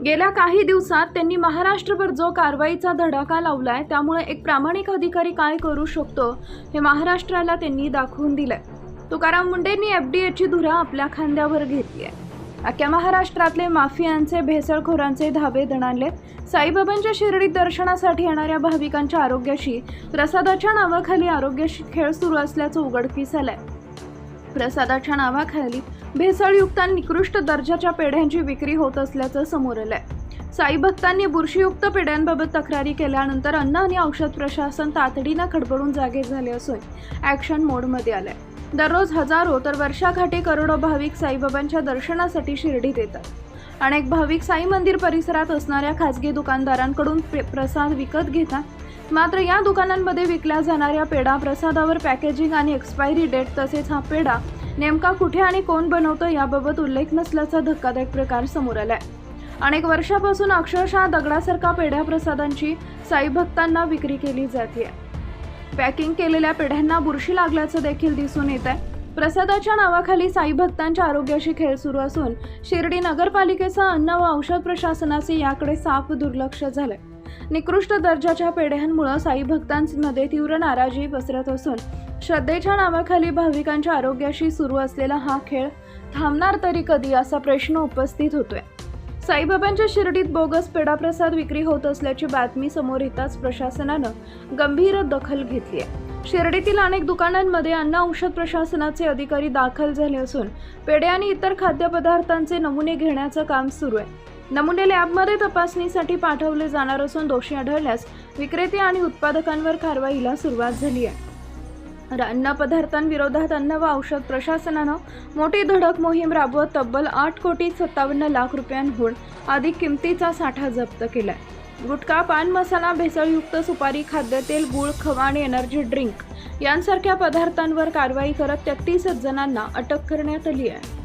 गेल्या काही दिवसात त्यांनी महाराष्ट्रभर जो कारवाईचा धडाका लावलाय, त्यामुळे एक प्रामाणिक अधिकारी काय करू शकतो हे महाराष्ट्राला त्यांनी दाखवून दिलंय. तुकाराम मुंडेंनी एफडीएची धुरा आपल्या खांद्यावर घेतली आहे. अख्ख्या महाराष्ट्रातले माफियांचे, भेसळखोरांचे धाबे दणाणले. साईबाबांच्या शिर्डीत दर्शनासाठी येणाऱ्या भाविकांच्या आरोग्याशी प्रसादाच्या नावाखाली आरोग्याशी खेळ सुरू असल्याचं उघडकीस आलंय. प्रसादाच्या नावाखाली भेसळयुक्त आणि निकृष्ट दर्जाच्या पेढ्यांची विक्री होत असल्याचं समोर आलंय. साई भक्तांनी बुरशीयुक्त पेढ्यांबाबत तक्रारी केल्यानंतर अन्न आणि औषध प्रशासन तातडीनं खडबडून जागे झाले असून ॲक्शन मोडमध्ये आलंय. दररोज हजारो तर वर्षाकाठी करोडो भाविक साईबाबांच्या दर्शनासाठी शिर्डीत येतात. अनेक भाविक साई मंदिर परिसरात असणाऱ्या खासगी दुकानदारांकडून प्रसाद विकत घेतात. मात्र या दुकानांमध्ये विकल्या जाणाऱ्या पेढा, प्रसादावर पॅकेजिंग आणि एक्सपायरी डेट तसेच हा पेढा नेमका कुठे आणि कोण बनवतं याबाबत उल्लेख नसल्याचा धक्कादायक प्रकार समोर आलाय. अनेक वर्षापासून अक्षरशः दगडासारखा पेढ्या प्रसादांची साई भक्तांना विक्री केली जाते. पॅकिंग केलेल्या पेढ्यांना बुरशी लागल्याचं देखील दिसून येत आहे. प्रसादाच्या नावाखाली साई भक्तांच्या आरोग्याशी खेळ सुरू असून शिर्डी नगरपालिकेचा अन्न व औषध प्रशासनाचे याकडे साफ दुर्लक्ष झालंय. निकृष्ट दर्जाच्या पेढ्यांमुळे साई भक्तांमध्ये तीव्र नाराजी पसरत असून श्रद्धेच्या नावाखाली भाविकांच्या आरोग्याशी सुरू असलेला हा खेळ थांबणार तरी कधी असा प्रश्न उपस्थित होतोय. साईबाबांच्या शिर्डीत बोगस पेढा प्रसाद विक्री होत असल्याची बातमी समोर येताच प्रशासनानं गंभीर दखल घेतली आहे. शिर्डीतील अनेक दुकानांमध्ये अन्न औषध प्रशासनाचे अधिकारी दाखल झाले असून पेढे आणि इतर खाद्यपदार्थांचे नमुने घेण्याचं काम सुरू आहे. नमुने लॅबमध्ये तपासणीसाठी पाठवले जाणार असून दोषी आढळल्यास विक्रेते आणि उत्पादकांवर कारवाईला सुरुवात झाली आहे. अन्न पदार्थांविरोधात अन्न व औषध प्रशासनानं मोठी धडक मोहीम राबवत तब्बल 8,57,00,000 रुपयांहून अधिक किमतीचा साठा जप्त केलाय. गुटखा, पान मसाला, भेसळयुक्त सुपारी, खाद्यतेल, गूळ, खवा आणि एनर्जी ड्रिंक यांसारख्या पदार्थांवर कारवाई करत 33 जणांना अटक करण्यात आली आहे.